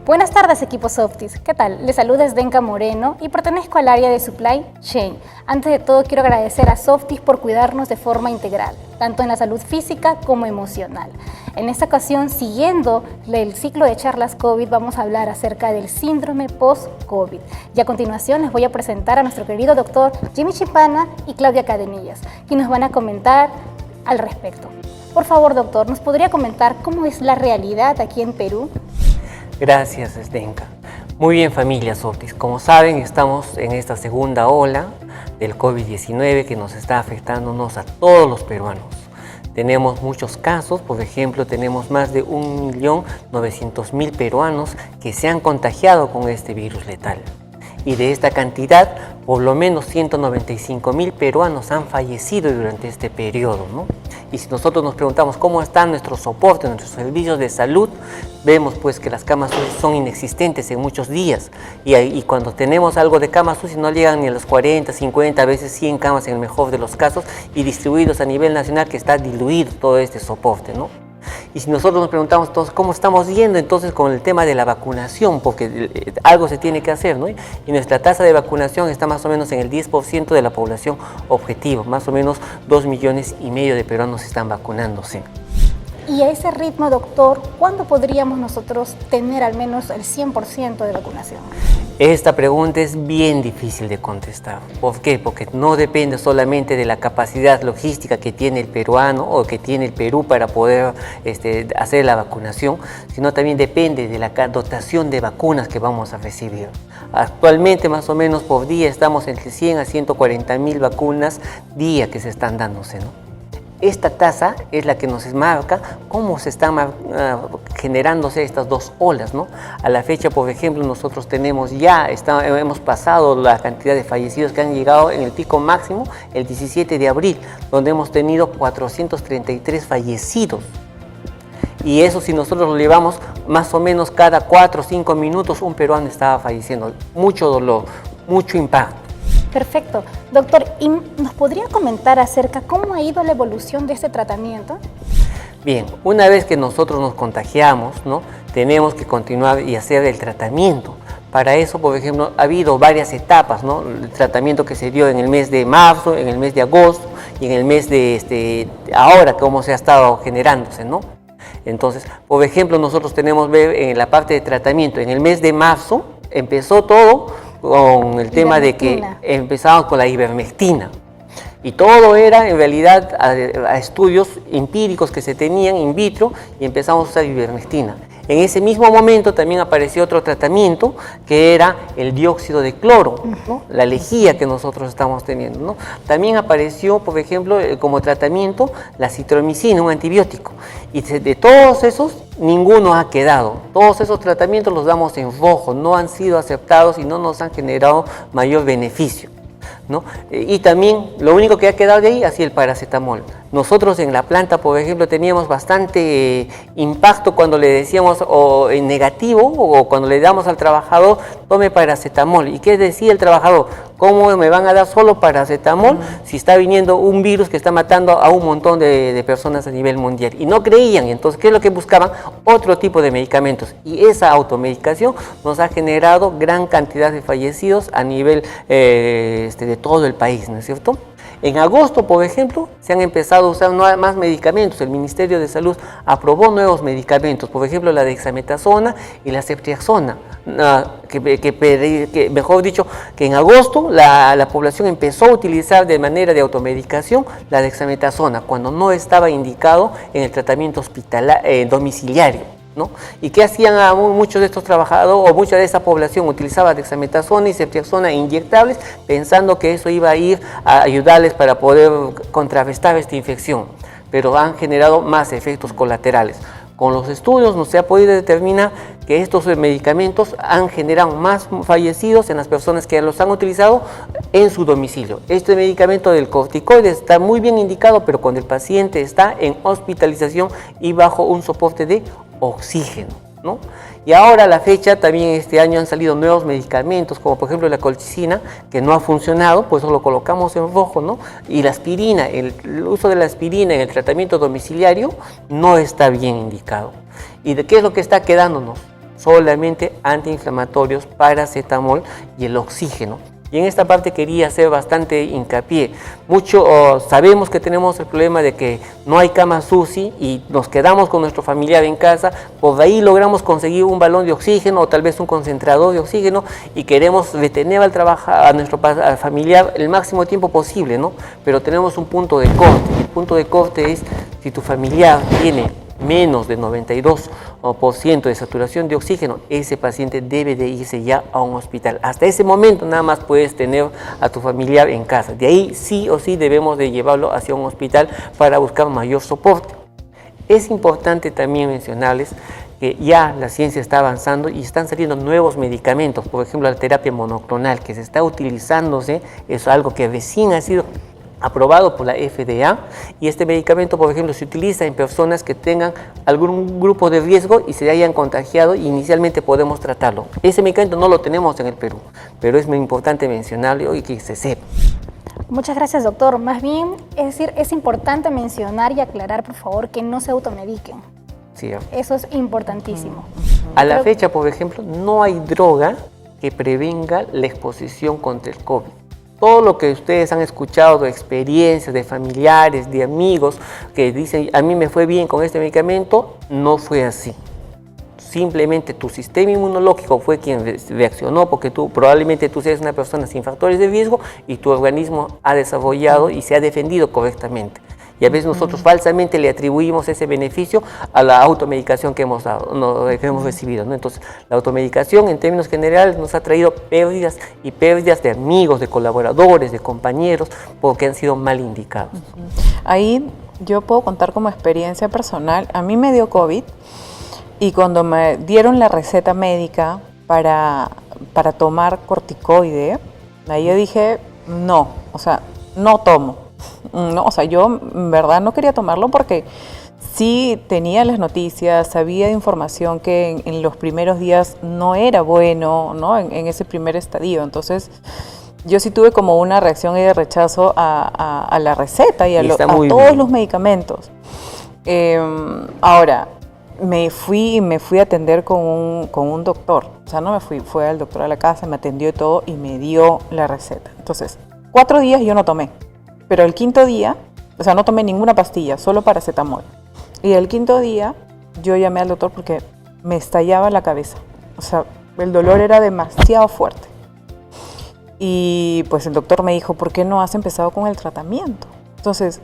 Buenas tardes, equipo Softies. ¿Qué tal? Les saluda Zdenka Moreno y pertenezco al área de Supply Chain. Antes de todo, quiero agradecer a Softies por cuidarnos de forma integral, tanto en la salud física como emocional. En esta ocasión, siguiendo el ciclo de charlas COVID, vamos a hablar acerca del síndrome post-COVID. Y a continuación les voy a presentar a nuestro querido doctor Jimmy Chimpana y Claudia Cadenillas, quienes nos van a comentar al respecto. Por favor, doctor, ¿nos podría comentar cómo es la realidad aquí en Perú? Gracias, Zdenka. Muy bien, familia Softies. Como saben, estamos en esta segunda ola del COVID-19 que nos está afectándonos a todos los peruanos. Tenemos muchos casos, por ejemplo, tenemos más de 1.900.000 peruanos que se han contagiado con este virus letal. Y de esta cantidad, por lo menos 195.000 peruanos han fallecido durante este periodo, ¿no? Y si nosotros nos preguntamos cómo están nuestros soportes, nuestros servicios de salud, vemos pues que las camas UCI son inexistentes en muchos días. Y cuando tenemos algo de camas UCI no llegan ni a los 40, 50, a veces 100 camas en el mejor de los casos, y distribuidos a nivel nacional, que está diluido todo este soporte, ¿no? Y si nosotros nos preguntamos entonces cómo estamos yendo entonces con el tema de la vacunación, porque algo se tiene que hacer, ¿no? Y nuestra tasa de vacunación está más o menos en el 10% de la población objetivo, más o menos 2,5 millones de peruanos están vacunándose. Y a ese ritmo, doctor, ¿cuándo podríamos nosotros tener al menos el 100% de vacunación? Esta pregunta es bien difícil de contestar. ¿Por qué? Porque no depende solamente de la capacidad logística que tiene el peruano o que tiene el Perú para poder hacer la vacunación, sino también depende de la dotación de vacunas que vamos a recibir. Actualmente, más o menos por día, estamos entre 100 a 140.000 vacunas día que se están dándose, ¿no? Esta tasa es la que nos marca cómo se están generándose estas dos olas, ¿no? A la fecha, por ejemplo, nosotros tenemos hemos pasado la cantidad de fallecidos que han llegado en el pico máximo el 17 de abril, donde hemos tenido 433 fallecidos. Y eso, si nosotros lo llevamos más o menos cada 4 o 5 minutos, un peruano estaba falleciendo. Mucho dolor, mucho impacto. Perfecto. Doctor, ¿y nos podría comentar acerca cómo ha ido la evolución de este tratamiento? Bien, una vez que nosotros nos contagiamos, ¿no? Tenemos que continuar y hacer el tratamiento. Para eso, por ejemplo, ha habido varias etapas, ¿no? El tratamiento que se dio en el mes de marzo, en el mes de agosto y en el mes de ahora, cómo se ha estado generándose, ¿no? Entonces, por ejemplo, nosotros tenemos en la parte de tratamiento, en el mes de marzo empezó todo con el tema de que empezamos con la ivermectina. Y todo era en realidad a estudios empíricos que se tenían in vitro, y empezamos a usar ivermectina. En ese mismo momento también apareció otro tratamiento que era el dióxido de cloro, ¿no? La lejía que nosotros estamos teniendo, ¿no? También apareció, por ejemplo, como tratamiento la citromicina, un antibiótico. Y de todos esos, ninguno ha quedado. Todos esos tratamientos los damos en rojo, no han sido aceptados y no nos han generado mayor beneficio, ¿no? Y también lo único que ha quedado de ahí ha sido el paracetamol. Nosotros en la planta, por ejemplo, teníamos bastante impacto cuando le decíamos en negativo, o cuando le damos al trabajador, tome paracetamol. ¿Y qué decía el trabajador? ¿Cómo me van a dar solo paracetamol si está viniendo un virus que está matando a un montón de personas a nivel mundial? Y no creían. Y entonces, ¿qué es lo que buscaban? Otro tipo de medicamentos. Y esa automedicación nos ha generado gran cantidad de fallecidos a nivel de todo el país, ¿no es cierto? En agosto, por ejemplo, se han empezado a usar más medicamentos. El Ministerio de Salud aprobó nuevos medicamentos, por ejemplo, la dexametasona y la ceftriaxona. Mejor dicho, que en agosto la población empezó a utilizar de manera de automedicación la dexametasona, cuando no estaba indicado en el tratamiento domiciliario, ¿no? ¿Y qué hacían muchos de estos trabajadores, o mucha de esa población utilizaba dexametasona y ceftriaxona inyectables, pensando que eso iba a ir a ayudarles para poder contrarrestar esta infección? Pero han generado más efectos colaterales. Con los estudios no se ha podido determinar que estos medicamentos han generado más fallecidos en las personas que los han utilizado en su domicilio. Este medicamento del corticoide está muy bien indicado, pero cuando el paciente está en hospitalización y bajo un soporte de oxígeno, ¿no? Y ahora a la fecha también este año han salido nuevos medicamentos, como por ejemplo la colchicina, que no ha funcionado, pues lo colocamos en rojo, ¿no? Y la aspirina, el uso de la aspirina en el tratamiento domiciliario no está bien indicado. ¿Y de qué es lo que está quedándonos? Solamente antiinflamatorios, paracetamol y el oxígeno. Y en esta parte quería hacer bastante hincapié. Sabemos que tenemos el problema de que no hay camas UCI y nos quedamos con nuestro familiar en casa, por ahí logramos conseguir un balón de oxígeno o tal vez un concentrador de oxígeno y queremos retener a nuestro familiar el máximo tiempo posible, ¿no? Pero tenemos un punto de corte. El punto de corte es si tu familiar tiene menos de 92% de saturación de oxígeno, ese paciente debe de irse ya a un hospital. Hasta ese momento nada más puedes tener a tu familiar en casa. De ahí sí o sí debemos de llevarlo hacia un hospital para buscar mayor soporte. Es importante también mencionarles que ya la ciencia está avanzando y están saliendo nuevos medicamentos. Por ejemplo, la terapia monoclonal que se está utilizándose es algo que recién ha sido aprobado por la FDA, y este medicamento, por ejemplo, se utiliza en personas que tengan algún grupo de riesgo y se hayan contagiado, y inicialmente podemos tratarlo. Ese medicamento no lo tenemos en el Perú, pero es muy importante mencionarlo y que se sepa. Muchas gracias, doctor. Más bien, es decir, es importante mencionar y aclarar, por favor, que no se automediquen. Sí. Eso es importantísimo. A la fecha, por ejemplo, no hay droga que prevenga la exposición contra el COVID. Todo lo que ustedes han escuchado de experiencias, de familiares, de amigos que dicen, a mí me fue bien con este medicamento, no fue así. Simplemente tu sistema inmunológico fue quien reaccionó, porque probablemente tú seas una persona sin factores de riesgo y tu organismo ha desarrollado y se ha defendido correctamente. Y a veces nosotros falsamente le atribuimos ese beneficio a la automedicación que hemos recibido, ¿no? Entonces, la automedicación en términos generales nos ha traído pérdidas y pérdidas de amigos, de colaboradores, de compañeros, porque han sido mal indicados. Ahí yo puedo contar como experiencia personal. A mí me dio COVID y cuando me dieron la receta médica para tomar corticoide, ahí yo dije, no, o sea, no tomo. No, o sea, yo en verdad no quería tomarlo porque sí tenía las noticias, sabía de información que en los primeros días no era bueno, ¿no? En ese primer estadio. Entonces, yo sí tuve como una reacción de rechazo a la receta y a todos los medicamentos. Ahora, me fui a atender con un doctor. O sea, no me fue al doctor a la casa, me atendió y todo y me dio la receta. Entonces, 4 días yo no tomé. Pero el 5.º día, o sea, no tomé ninguna pastilla, solo paracetamol. Y el 5.º día yo llamé al doctor porque me estallaba la cabeza. O sea, el dolor era demasiado fuerte. Y pues el doctor me dijo, ¿por qué no has empezado con el tratamiento? Entonces,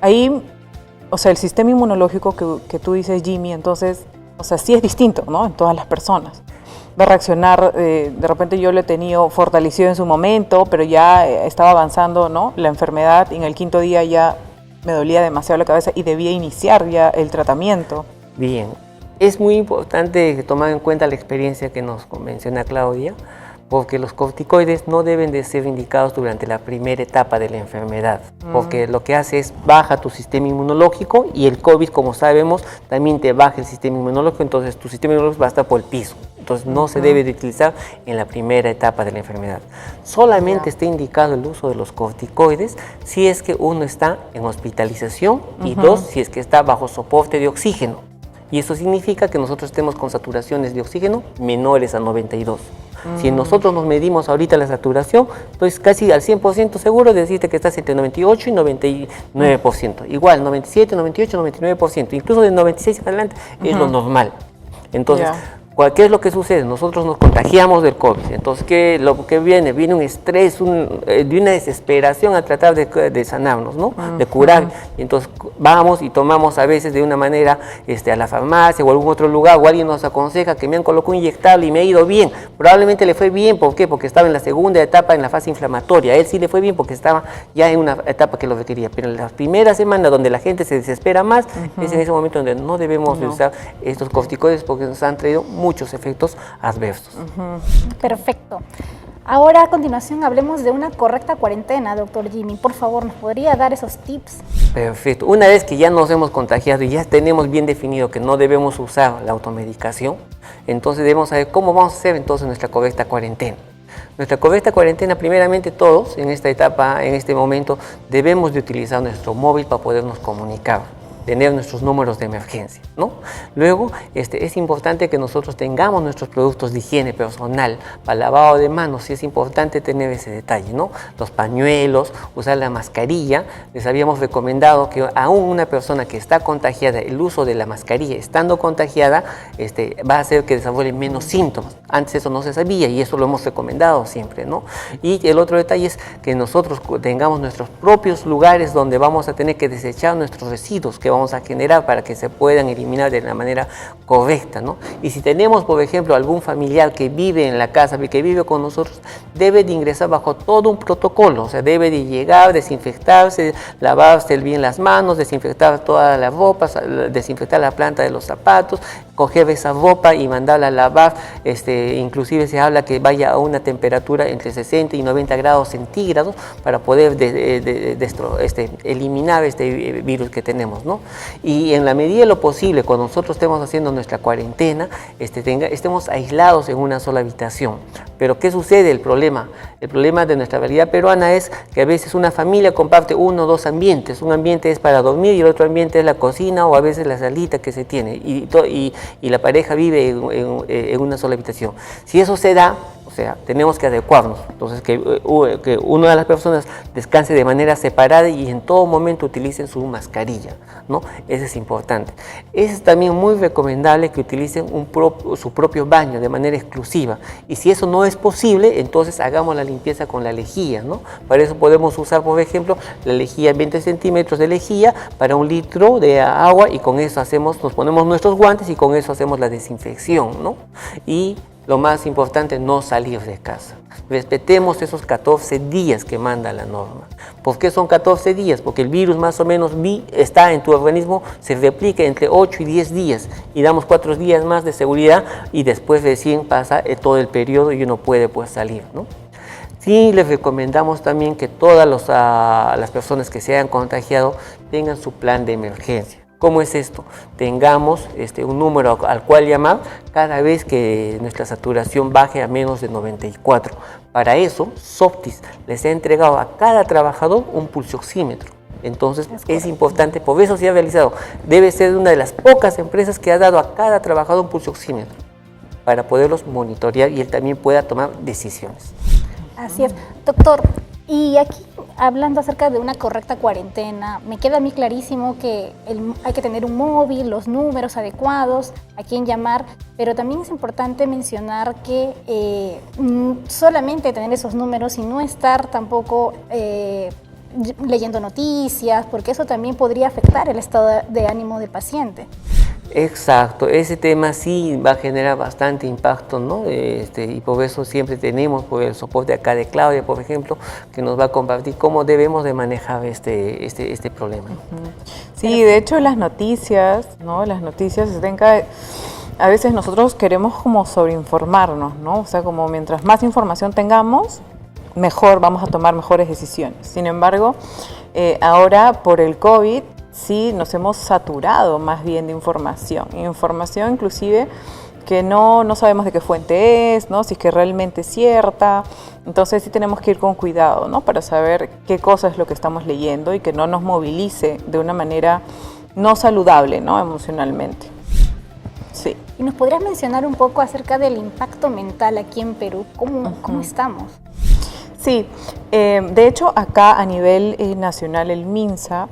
ahí, o sea, el sistema inmunológico que tú dices, Jimmy, entonces, o sea, sí es distinto, ¿no? En todas las personas. De reaccionar, de repente yo lo he tenido fortalecido en su momento, pero ya estaba avanzando, ¿no? La enfermedad, y en el 5.º día ya me dolía demasiado la cabeza y debía iniciar ya el tratamiento. Bien, es muy importante tomar en cuenta la experiencia que nos menciona Claudia, porque los corticoides no deben de ser indicados durante la primera etapa de la enfermedad, porque lo que hace es baja tu sistema inmunológico, y el COVID, como sabemos, también te baja el sistema inmunológico, entonces tu sistema inmunológico va a estar por el piso. Entonces no se debe de utilizar en la primera etapa de la enfermedad. Solamente está indicado el uso de los corticoides si es que uno está en hospitalización y 2, si es que está bajo soporte de oxígeno. Y eso significa que nosotros estemos con saturaciones de oxígeno menores a 92. Si nosotros nos medimos ahorita la saturación, entonces casi al 100% seguro de decirte que estás entre 98 y 99%. Igual, 97, 98, 99%. Incluso de 96 en adelante es lo normal. Entonces, ¿qué es lo que sucede? Nosotros nos contagiamos del COVID. Entonces, lo que viene un estrés, de una desesperación a tratar de sanarnos, ¿no? De curar. Y entonces vamos y tomamos a veces de una manera a la farmacia o algún otro lugar, o alguien nos aconseja que me han colocado un inyectable y me ha ido bien. Probablemente le fue bien, ¿por qué? Porque estaba en la segunda etapa, en la fase inflamatoria. A él sí le fue bien porque estaba ya en una etapa que lo requería. Pero en la primera semana, donde la gente se desespera más, es en ese momento donde no debemos de usar estos corticoides, porque nos han traído muchos efectos adversos. Perfecto. Ahora, a continuación, hablemos de una correcta cuarentena, doctor Jimmy. Por favor, ¿nos podría dar esos tips? Perfecto. Una vez que ya nos hemos contagiado y ya tenemos bien definido que no debemos usar la automedicación, entonces debemos saber cómo vamos a hacer entonces nuestra correcta cuarentena. Nuestra correcta cuarentena, primeramente todos en esta etapa, en este momento, debemos de utilizar nuestro móvil para podernos comunicar, tener nuestros números de emergencia, ¿no? Luego, es importante que nosotros tengamos nuestros productos de higiene personal, para lavado de manos, sí es importante tener ese detalle, ¿no? Los pañuelos, usar la mascarilla. Les habíamos recomendado que aún una persona que está contagiada, el uso de la mascarilla estando contagiada, va a hacer que desarrolle menos síntomas. Antes eso no se sabía y eso lo hemos recomendado siempre, ¿no? Y el otro detalle es que nosotros tengamos nuestros propios lugares donde vamos a tener que desechar nuestros residuos que vamos a generar para que se puedan eliminar de la manera correcta, ¿no? Y si tenemos, por ejemplo, algún familiar que vive en la casa, que vive con nosotros, debe de ingresar bajo todo un protocolo, o sea, debe de llegar, desinfectarse, lavarse bien las manos, desinfectar todas las ropas, desinfectar la planta de los zapatos, coger esa ropa y mandarla a lavar, inclusive se habla que vaya a una temperatura entre 60 y 90 grados centígrados para poder eliminar este virus que tenemos, ¿no? Y en la medida de lo posible, cuando nosotros estemos haciendo nuestra cuarentena, estemos aislados en una sola habitación. Pero ¿qué sucede? El problema de nuestra realidad peruana es que a veces una familia comparte uno o dos ambientes. Un ambiente es para dormir y el otro ambiente es la cocina o a veces la salita que se tiene. Y la pareja vive en una sola habitación. Si eso se da, o sea, tenemos que adecuarnos. Entonces, que una de las personas descanse de manera separada y en todo momento utilicen su mascarilla, ¿no? Eso es importante. Es también muy recomendable que utilicen su propio baño de manera exclusiva. Y si eso no es posible, entonces hagamos la limpieza con la lejía, ¿no? Para eso podemos usar, por ejemplo, la lejía, 20 centímetros de lejía para 1 litro de agua y con eso nos ponemos nuestros guantes y con eso hacemos la desinfección, ¿no? Y lo más importante, no salir de casa. Respetemos esos 14 días que manda la norma. ¿Por qué son 14 días? Porque el virus más o menos está en tu organismo, se replica entre 8 y 10 días y damos 4 días más de seguridad y después recién pasa todo el periodo y uno puede salir, ¿no? Sí, les recomendamos también que todas las personas que se hayan contagiado tengan su plan de emergencia. ¿Cómo es esto? Tengamos un número al cual llamar cada vez que nuestra saturación baje a menos de 94. Para eso, Softis les ha entregado a cada trabajador un pulsioxímetro. Entonces es importante, por eso se ha realizado. Debe ser una de las pocas empresas que ha dado a cada trabajador un pulsioxímetro para poderlos monitorear y él también pueda tomar decisiones. Así es. Doctor, y aquí hablando acerca de una correcta cuarentena, me queda a mí clarísimo que hay que tener un móvil, los números adecuados, a quién llamar, pero también es importante mencionar que solamente tener esos números y no estar tampoco leyendo noticias, porque eso también podría afectar el estado de ánimo del paciente. Exacto, ese tema sí va a generar bastante impacto, ¿no? Y por eso siempre tenemos por el soporte acá de Claudia, por ejemplo, que nos va a compartir cómo debemos de manejar este problema. Sí, de hecho las noticias, ¿no? Las noticias a veces nosotros queremos como sobreinformarnos, ¿no? O sea, como mientras más información tengamos, mejor vamos a tomar mejores decisiones. Sin embargo, ahora por el COVID, sí nos hemos saturado más bien de información inclusive que no sabemos de qué fuente es, ¿no? Si es que realmente es cierta. Entonces sí tenemos que ir con cuidado, ¿no? Para saber qué cosa es lo que estamos leyendo y que no nos movilice de una manera no saludable, ¿no? Emocionalmente. Sí. ¿Y nos podrías mencionar un poco acerca del impacto mental aquí en Perú? ¿Cómo estamos? Sí, de hecho acá a nivel nacional el MINSA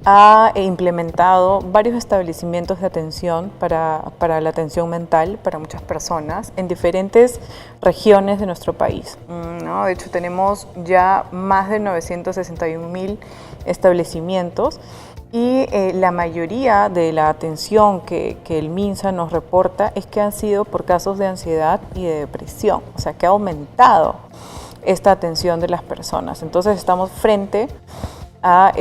ha implementado varios establecimientos de atención para la atención mental para muchas personas en diferentes regiones de nuestro país, ¿no? De hecho, tenemos ya más de 961.000 establecimientos y la mayoría de la atención que el MINSA nos reporta es que han sido por casos de ansiedad y de depresión, o sea, que ha aumentado esta atención de las personas. Entonces, estamos frente a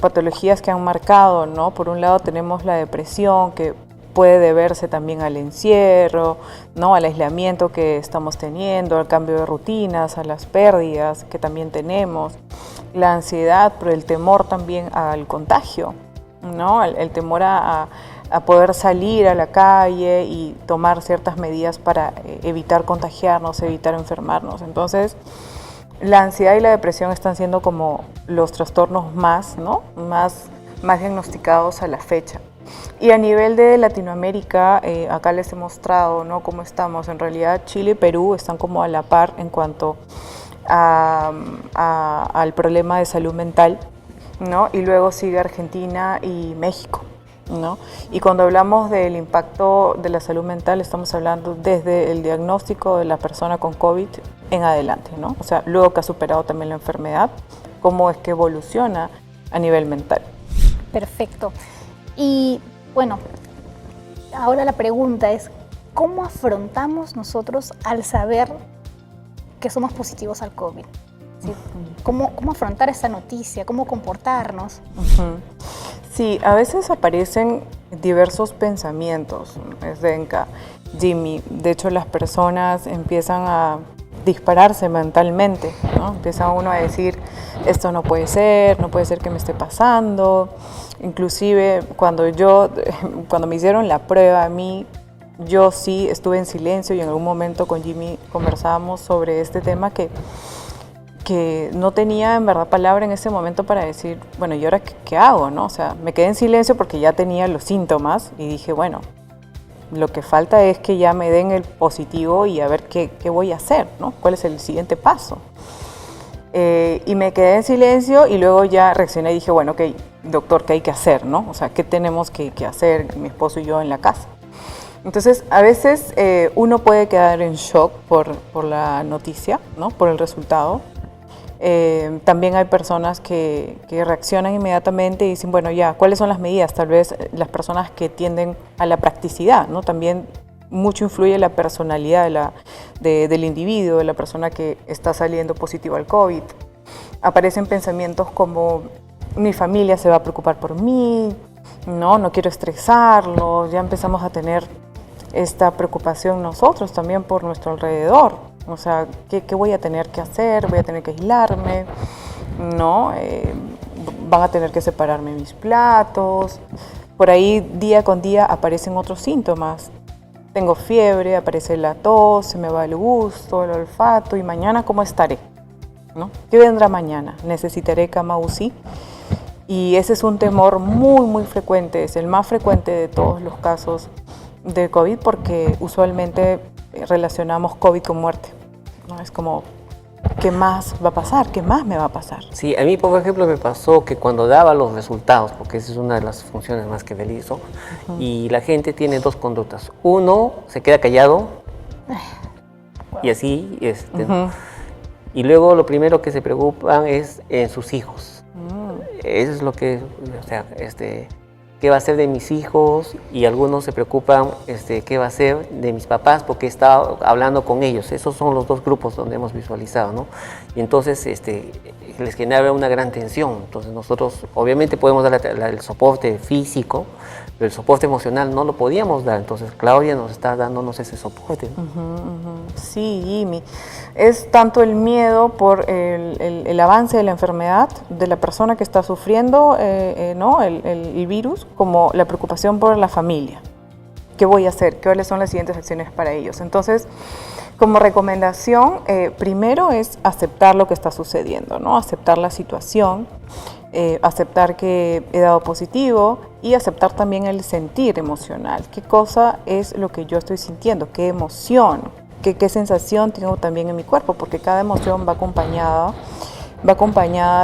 patologías que han marcado, ¿no? Por un lado tenemos la depresión, que puede deberse también al encierro, ¿no? Al aislamiento que estamos teniendo, al cambio de rutinas, a las pérdidas que también tenemos, la ansiedad por el temor también al contagio, ¿no? El temor a a poder salir a la calle y tomar ciertas medidas para evitar contagiarnos, evitar enfermarnos. Entonces, la ansiedad y la depresión están siendo como los trastornos más, ¿no? más diagnosticados a la fecha. Y a nivel de Latinoamérica, acá les he mostrado, ¿no?, cómo estamos. En realidad, Chile y Perú están como a la par en cuanto al problema de salud mental, ¿no? Y luego sigue Argentina y México, ¿no? Y cuando hablamos del impacto de la salud mental, estamos hablando desde el diagnóstico de la persona con COVID en adelante, ¿no? O sea, luego que ha superado también la enfermedad, cómo es que evoluciona a nivel mental. Perfecto. Y bueno, ahora la pregunta es, ¿cómo afrontamos nosotros al saber que somos positivos al COVID? ¿Sí? ¿Cómo afrontar esa noticia? ¿Cómo comportarnos? Sí, a veces aparecen diversos pensamientos, Zdenka, Jimmy. De hecho, las personas empiezan a dispararse mentalmente, ¿no? Empieza uno a decir, esto no puede ser que me esté pasando. Inclusive cuando me hicieron la prueba a mí, yo sí estuve en silencio y en algún momento con Jimmy conversábamos sobre este tema que no tenía en verdad palabra en ese momento para decir, bueno, ¿y ahora qué hago, no? O sea, me quedé en silencio porque ya tenía los síntomas y dije, bueno, lo que falta es que ya me den el positivo y a ver qué voy a hacer, ¿no? ¿Cuál es el siguiente paso? Y me quedé en silencio y luego ya reaccioné y dije, bueno, ok, doctor, ¿qué hay que hacer, no? O sea, ¿qué tenemos que hacer mi esposo y yo en la casa? Entonces, a veces uno puede quedar en shock por la noticia, ¿no? Por el resultado. También hay personas que reaccionan inmediatamente y dicen, bueno, ya, ¿cuáles son las medidas? Tal vez las personas que tienden a la practicidad, ¿no? También mucho influye la personalidad del individuo, de la persona que está saliendo positivo al COVID. Aparecen pensamientos como, mi familia se va a preocupar por mí, no quiero estresarlos. Ya empezamos a tener esta preocupación nosotros también por nuestro alrededor. O sea, ¿qué voy a tener que hacer? ¿Voy a tener que aislarme? ¿No? Van a tener que separarme mis platos. Por ahí, día con día, aparecen otros síntomas. Tengo fiebre, aparece la tos, se me va el gusto, el olfato. ¿Y mañana cómo estaré? ¿No? ¿Qué vendrá mañana? ¿Necesitaré cama UCI? Y ese es un temor muy, muy frecuente. Es el más frecuente de todos los casos de COVID porque usualmente relacionamos COVID con muerte, ¿no? Es como, ¿qué más va a pasar? ¿Qué más me va a pasar? Sí, a mí, por ejemplo, me pasó que cuando daba los resultados, porque esa es una de las funciones más que realizo, y la gente tiene dos conductas. Uno, se queda callado, y así, y luego lo primero que se preocupan es en sus hijos. Eso es lo que, o sea, ¿qué va a ser de mis hijos? Y algunos se preocupan, ¿qué va a ser de mis papás? Porque he estado hablando con ellos. Esos son los dos grupos donde hemos visualizado, ¿no? Y entonces les genera una gran tensión. Entonces nosotros obviamente podemos dar el soporte físico, pero el soporte emocional no lo podíamos dar. Entonces Claudia nos está dándonos ese soporte, ¿no? Sí, Jimmy. Es tanto el miedo por el avance de la enfermedad de la persona que está sufriendo ¿no? el virus, como la preocupación por la familia. ¿Qué voy a hacer? ¿Cuáles son las siguientes acciones para ellos? Entonces, como recomendación, primero es aceptar lo que está sucediendo, ¿no? Aceptar la situación, aceptar que he dado positivo y aceptar también el sentir emocional. ¿Qué cosa es lo que yo estoy sintiendo? ¿Qué emoción? ¿Qué sensación tengo también en mi cuerpo? Porque cada emoción va acompañada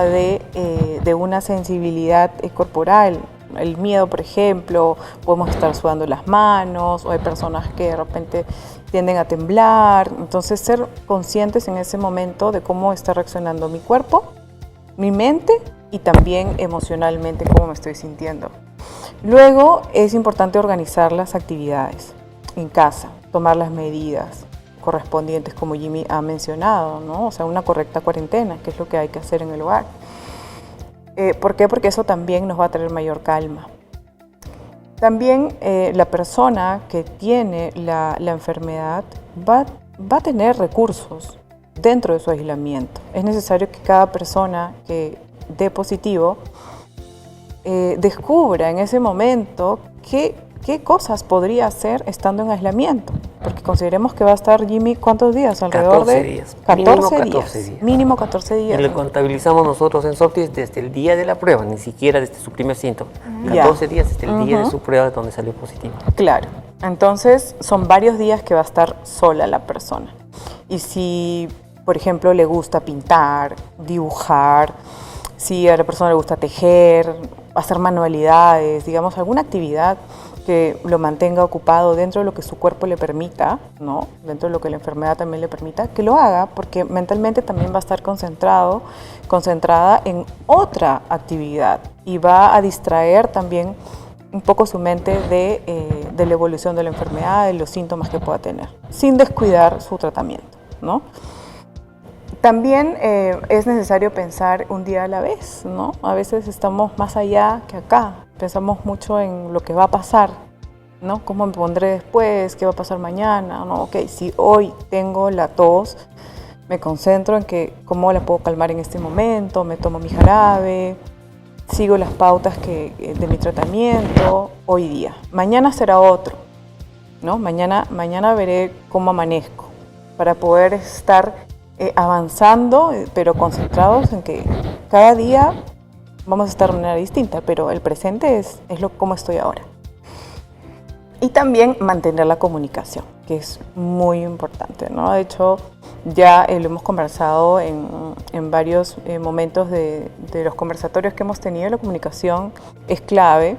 de una sensibilidad corporal. El miedo, por ejemplo, podemos estar sudando las manos, o hay personas que de repente tienden a temblar. Entonces, ser conscientes en ese momento de cómo está reaccionando mi cuerpo, mi mente y también emocionalmente cómo me estoy sintiendo. Luego, es importante organizar las actividades en casa, tomar las medidas correspondientes, como Jimmy ha mencionado, ¿no? O sea, una correcta cuarentena, que es lo que hay que hacer en el hogar. ¿Por qué? Porque eso también nos va a traer mayor calma. También la persona que tiene la enfermedad va a tener recursos dentro de su aislamiento. Es necesario que cada persona que dé positivo descubra en ese momento qué qué cosas podría hacer estando en aislamiento. Porque consideremos que va a estar Jimmy, ¿cuántos días? Alrededor 14 de días. 14 Mínimo días. Mínimo 14 días. Y lo contabilizamos nosotros en Softis desde el día de la prueba, ni siquiera desde su primer síntoma. 14 días desde el día de su prueba donde salió positivo. Claro. Entonces, son varios días que va a estar sola la persona. Y si, por ejemplo, le gusta pintar, dibujar, si a la persona le gusta tejer, hacer manualidades, digamos, alguna actividad que lo mantenga ocupado dentro de lo que su cuerpo le permita, ¿no? Dentro de lo que la enfermedad también le permita, que lo haga, porque mentalmente también va a estar concentrada en otra actividad y va a distraer también un poco su mente de la evolución de la enfermedad, de los síntomas que pueda tener, sin descuidar su tratamiento, ¿no? También es necesario pensar un día a la vez, ¿no? A veces estamos más allá que acá, pensamos mucho en lo que va a pasar, ¿no? ¿Cómo me pondré después? ¿Qué va a pasar mañana? ¿No? Ok, si hoy tengo la tos, me concentro en que cómo la puedo calmar en este momento, me tomo mi jarabe, sigo las pautas de mi tratamiento hoy día. Mañana será otro, ¿no? Mañana veré cómo amanezco para poder estar avanzando, pero concentrados en que cada día vamos a estar de manera distinta, pero el presente es cómo estoy ahora. Y también mantener la comunicación, que es muy importante, ¿no? De hecho, ya lo hemos conversado en varios momentos de los conversatorios que hemos tenido. La comunicación es clave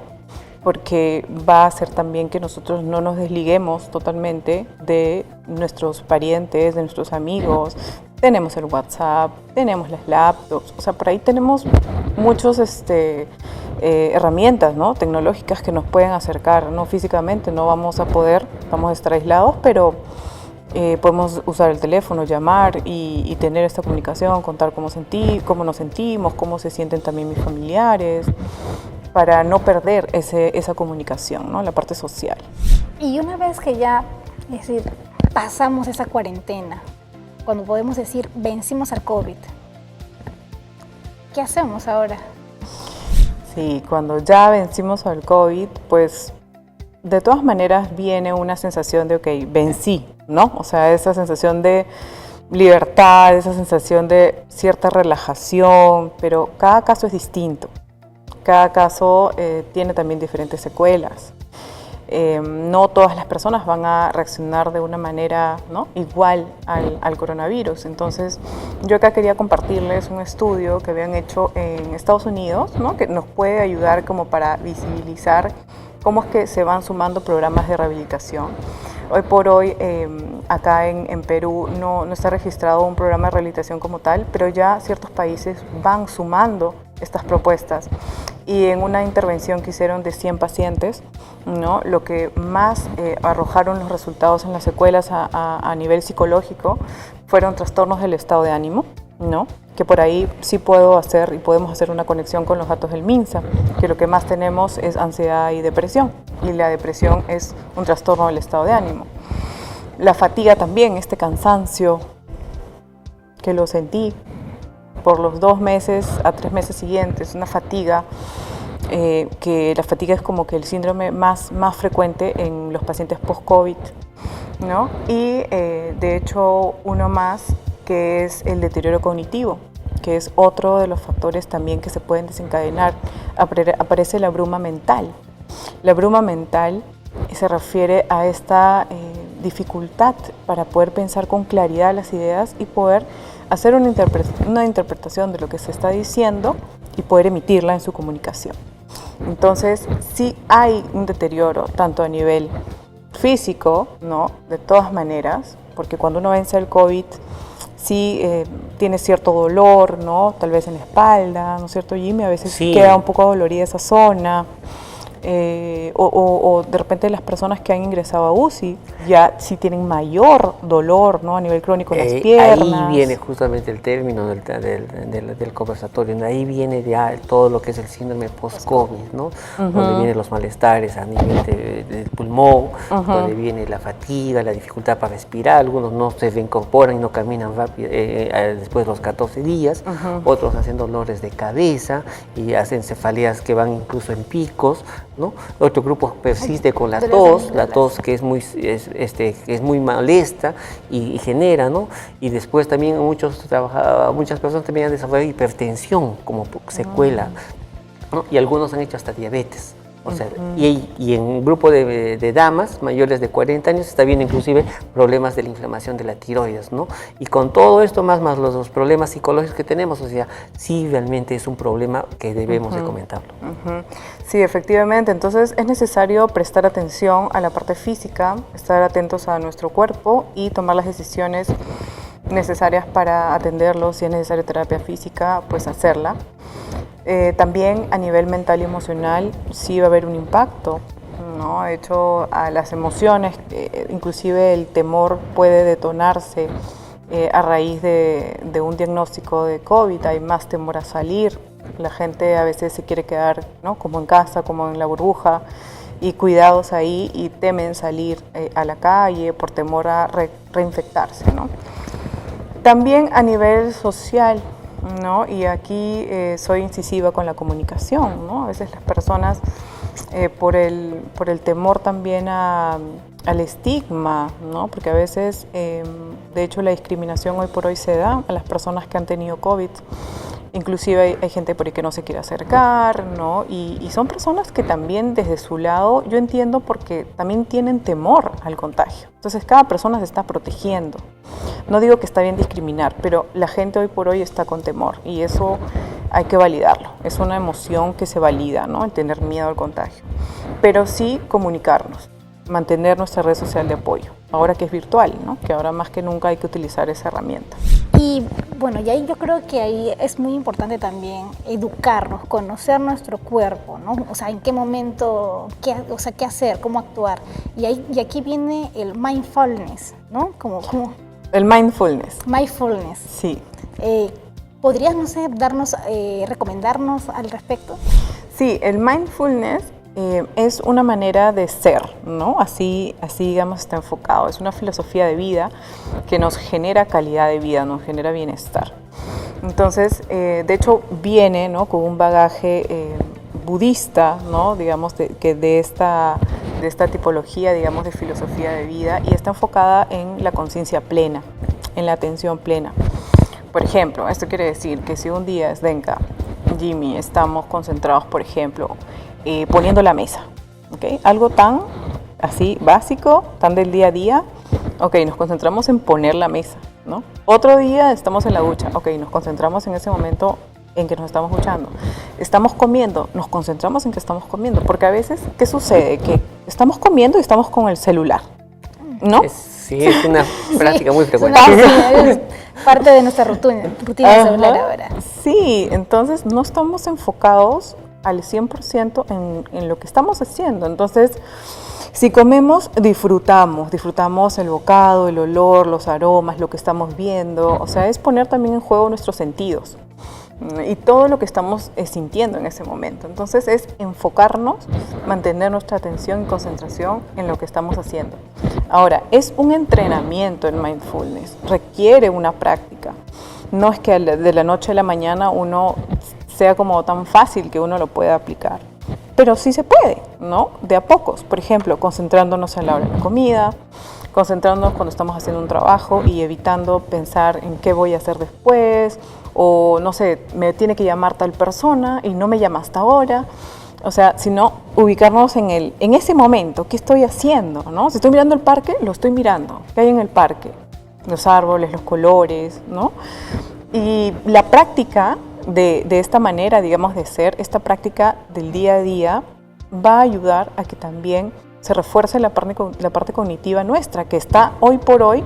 porque va a hacer también que nosotros no nos desliguemos totalmente de nuestros parientes, de nuestros amigos. Tenemos el WhatsApp, tenemos las laptops, o sea, por ahí tenemos muchas herramientas, ¿no? Tecnológicas que nos pueden acercar, ¿no? Físicamente no vamos a estar aislados, pero podemos usar el teléfono, llamar y tener esta comunicación, contar cómo nos sentimos, cómo se sienten también mis familiares, para no perder esa comunicación, ¿no? La parte social. Y una vez que ya, es decir, pasamos esa cuarentena, cuando podemos decir vencimos al COVID, ¿qué hacemos ahora? Sí, cuando ya vencimos al COVID, pues de todas maneras viene una sensación de, ok, vencí, ¿no? O sea, esa sensación de libertad, esa sensación de cierta relajación, pero cada caso es distinto. Cada caso tiene también diferentes secuelas. No todas las personas van a reaccionar de una manera, ¿no?, igual al coronavirus. Entonces, yo acá quería compartirles un estudio que habían hecho en Estados Unidos, ¿no?, que nos puede ayudar como para visibilizar cómo es que se van sumando programas de rehabilitación. Hoy por hoy, acá en Perú no está registrado un programa de rehabilitación como tal, pero ya ciertos países van sumando estas propuestas. Y en una intervención que hicieron de 100 pacientes, ¿no?, lo que más arrojaron los resultados en las secuelas a nivel psicológico fueron trastornos del estado de ánimo, ¿no?, que por ahí sí podemos hacer una conexión con los datos del MINSA, que lo que más tenemos es ansiedad y depresión, y la depresión es un trastorno del estado de ánimo. La fatiga también, este cansancio que lo sentí por los 2 meses a 3 meses siguientes, una fatiga, que la fatiga es como que el síndrome más frecuente en los pacientes post-COVID, ¿no? Y de hecho uno más, que es el deterioro cognitivo, que es otro de los factores también que se pueden desencadenar. Aparece la bruma mental. La bruma mental se refiere a esta dificultad para poder pensar con claridad las ideas y poder hacer una interpretación de lo que se está diciendo y poder emitirla en su comunicación. Entonces, sí hay un deterioro, tanto a nivel físico, ¿no?, de todas maneras, porque cuando uno vence el COVID, sí tiene cierto dolor, ¿no?, tal vez en la espalda, ¿no es cierto, Jimmy? A veces sí queda un poco dolorida esa zona. O de repente las personas que han ingresado a UCI ya sí tienen mayor dolor, ¿no?, a nivel crónico en las piernas. Ahí viene justamente el término del conversatorio, ¿no? Ahí viene ya todo lo que es el síndrome post-COVID, ¿no? Donde vienen los malestares a nivel del pulmón, donde viene la fatiga, la dificultad para respirar. Algunos no se reincorporan y no caminan rápido después de los 14 días, otros hacen dolores de cabeza y hacen cefaleas que van incluso en picos, ¿no? Otro grupo persiste con la Dolores tos que que es muy molesta y genera, ¿no? Y después también muchas personas también han desarrollado hipertensión como secuela, ¿no? Y algunos han hecho hasta diabetes. O sea, y en un grupo de damas mayores de 40 años está viendo inclusive problemas de la inflamación de la tiroides, ¿no? Y con todo esto más los problemas psicológicos que tenemos, o sea, sí realmente es un problema que debemos de comentarlo. Sí, efectivamente. Entonces es necesario prestar atención a la parte física, estar atentos a nuestro cuerpo y tomar las decisiones necesarias para atenderlo. Si es necesaria terapia física, pues hacerla. También a nivel mental y emocional sí va a haber un impacto, ¿no? De hecho, a las emociones, inclusive el temor puede detonarse a raíz de un diagnóstico de COVID. Hay más temor a salir, la gente a veces se quiere quedar, ¿no? Como en casa, como en la burbuja, y cuidados ahí y temen salir a la calle por temor a reinfectarse, ¿no? También a nivel social, ¿no? Y aquí soy incisiva con la comunicación, ¿no? A veces las personas por el temor también al estigma, ¿no? Porque a veces, de hecho, la discriminación hoy por hoy se da a las personas que han tenido COVID. Inclusive hay gente por ahí que no se quiere acercar, ¿no? Y son personas que también desde su lado, yo entiendo, porque también tienen temor al contagio. Entonces cada persona se está protegiendo. No digo que está bien discriminar, pero la gente hoy por hoy está con temor y eso hay que validarlo. Es una emoción que se valida, ¿no? El tener miedo al contagio. Pero sí comunicarnos, mantener nuestra red social de apoyo, ahora que es virtual, ¿no? Que ahora más que nunca hay que utilizar esa herramienta. Y bueno, y ahí yo creo que ahí es muy importante también educarnos, conocer nuestro cuerpo, ¿no? O sea, en qué momento, qué hacer, cómo actuar. Y aquí viene el mindfulness, ¿no? El mindfulness. Mindfulness. Sí. ¿Podrías, no sé, recomendarnos al respecto? Sí, el mindfulness es una manera de ser, ¿no? Así digamos está enfocado. Es una filosofía de vida que nos genera calidad de vida, nos genera bienestar. Entonces, de hecho, viene, ¿no? Con un bagaje budista, ¿no? Digamos, de esta tipología, digamos, de filosofía de vida, y está enfocada en la conciencia plena, en la atención plena. Por ejemplo, esto quiere decir que si un día, Zdenka, Jimmy, estamos concentrados, por ejemplo, poniendo la mesa, ¿okay? Algo tan así básico, tan del día a día, ok, nos concentramos en poner la mesa, ¿no? Otro día estamos en la ducha, ok, nos concentramos en ese momento en que nos estamos duchando. Estamos comiendo, nos concentramos en que estamos comiendo, porque a veces, ¿qué sucede? Que estamos comiendo y estamos con el celular, ¿no? Sí, es una práctica muy frecuente. Es parte de nuestra rutina celular ahora. Sí, entonces no estamos enfocados al 100% en lo que estamos haciendo. Entonces, si comemos, disfrutamos el bocado, el olor, los aromas, lo que estamos viendo. O sea, es poner también en juego nuestros sentidos y todo lo que estamos sintiendo en ese momento. Entonces, es enfocarnos, mantener nuestra atención y concentración en lo que estamos haciendo. Ahora, es un entrenamiento en mindfulness, requiere una práctica. No es que de la noche a la mañana uno sea como tan fácil que uno lo pueda aplicar. Pero sí se puede, ¿no? De a pocos. Por ejemplo, concentrándonos en la hora de la comida, concentrándonos cuando estamos haciendo un trabajo y evitando pensar en qué voy a hacer después, o no sé, me tiene que llamar tal persona y no me llama hasta ahora. O sea, sino ubicarnos en ese momento, ¿qué estoy haciendo? ¿No? Si estoy mirando el parque, lo estoy mirando. ¿Qué hay en el parque? Los árboles, los colores, ¿no? Y la práctica de esta manera, digamos, de ser, esta práctica del día a día va a ayudar a que también se refuerce la parte cognitiva nuestra, que está hoy por hoy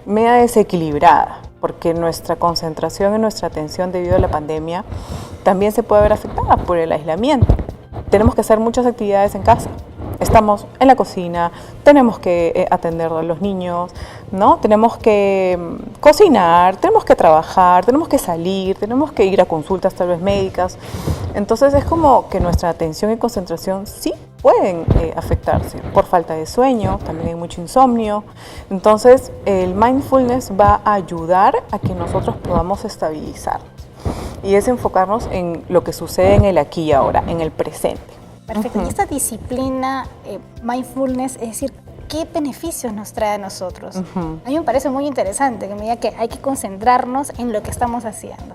media desequilibrada, porque nuestra concentración y nuestra atención debido a la pandemia también se puede ver afectada por el aislamiento. Tenemos que hacer muchas actividades en casa. Estamos en la cocina, tenemos que atender a los niños, ¿no? Tenemos que cocinar, tenemos que trabajar, tenemos que salir, tenemos que ir a consultas tal vez médicas. Entonces es como que nuestra atención y concentración sí pueden afectarse por falta de sueño, también hay mucho insomnio. Entonces el mindfulness va a ayudar a que nosotros podamos estabilizarnos y es enfocarnos en lo que sucede en el aquí y ahora, en el presente. Perfecto. Y esta disciplina, mindfulness, es decir, ¿qué beneficios nos trae a nosotros? A mí me parece muy interesante que me diga que hay que concentrarnos en lo que estamos haciendo.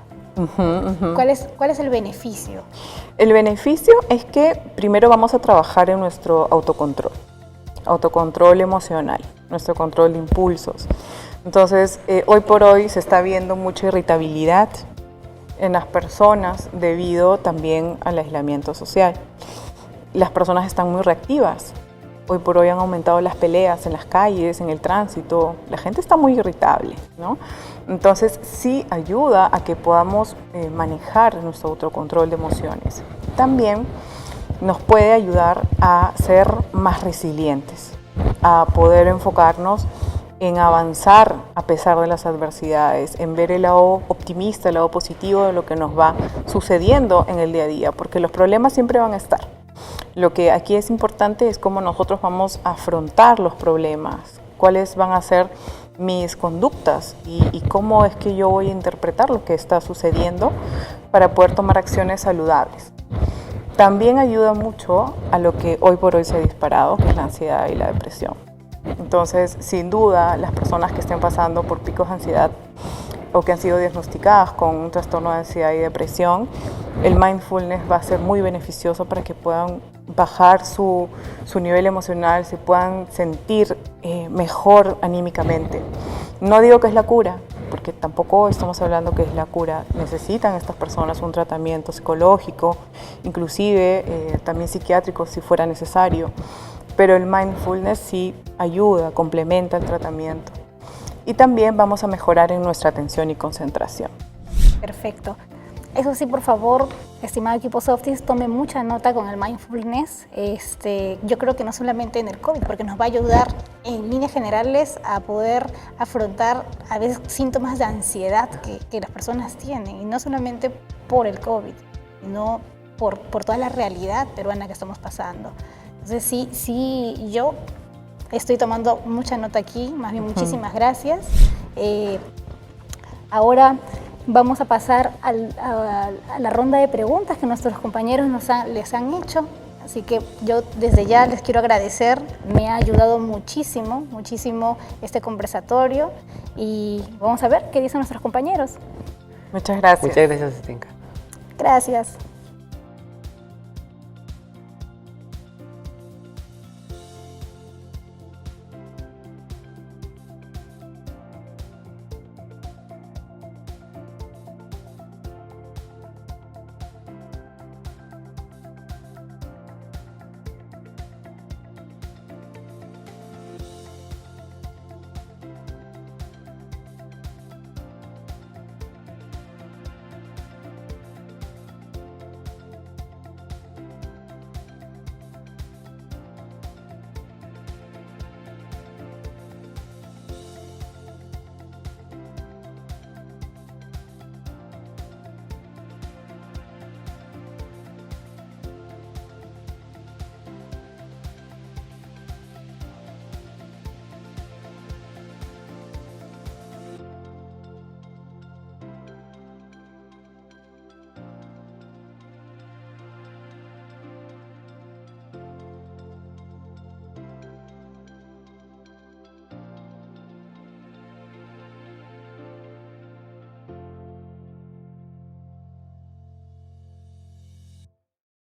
¿Cuál es el beneficio? El beneficio es que primero vamos a trabajar en nuestro autocontrol emocional, nuestro control de impulsos. Entonces, hoy por hoy se está viendo mucha irritabilidad en las personas debido también al aislamiento social. Las personas están muy reactivas. Hoy por hoy han aumentado las peleas en las calles, en el tránsito. La gente está muy irritable, ¿no? Entonces, sí ayuda a que podamos manejar nuestro autocontrol de emociones. También nos puede ayudar a ser más resilientes, a poder enfocarnos en avanzar a pesar de las adversidades, en ver el lado optimista, el lado positivo de lo que nos va sucediendo en el día a día, porque los problemas siempre van a estar. Lo que aquí es importante es cómo nosotros vamos a afrontar los problemas, cuáles van a ser mis conductas y cómo es que yo voy a interpretar lo que está sucediendo para poder tomar acciones saludables. También ayuda mucho a lo que hoy por hoy se ha disparado, que es la ansiedad y la depresión. Entonces, sin duda, las personas que estén pasando por picos de ansiedad o que han sido diagnosticadas con un trastorno de ansiedad y depresión, el mindfulness va a ser muy beneficioso para que puedan bajar su nivel emocional, se puedan sentir mejor anímicamente. No digo que es la cura, porque tampoco estamos hablando que es la cura. Necesitan estas personas un tratamiento psicológico, inclusive también psiquiátrico si fuera necesario. Pero el mindfulness sí ayuda, complementa el tratamiento. Y también vamos a mejorar en nuestra atención y concentración. Perfecto. Eso sí, por favor, estimado equipo Softies, tome mucha nota con el mindfulness. Yo creo que no solamente en el COVID, porque nos va a ayudar en líneas generales a poder afrontar a veces síntomas de ansiedad que las personas tienen, y no solamente por el COVID, sino por toda la realidad peruana que estamos pasando. Entonces sí, yo estoy tomando mucha nota aquí, más bien muchísimas gracias. Ahora vamos a pasar a la ronda de preguntas que nuestros compañeros les han hecho. Así que yo desde ya les quiero agradecer, me ha ayudado muchísimo este conversatorio y vamos a ver qué dicen nuestros compañeros. Muchas gracias. Muchas gracias, Stenka. Gracias.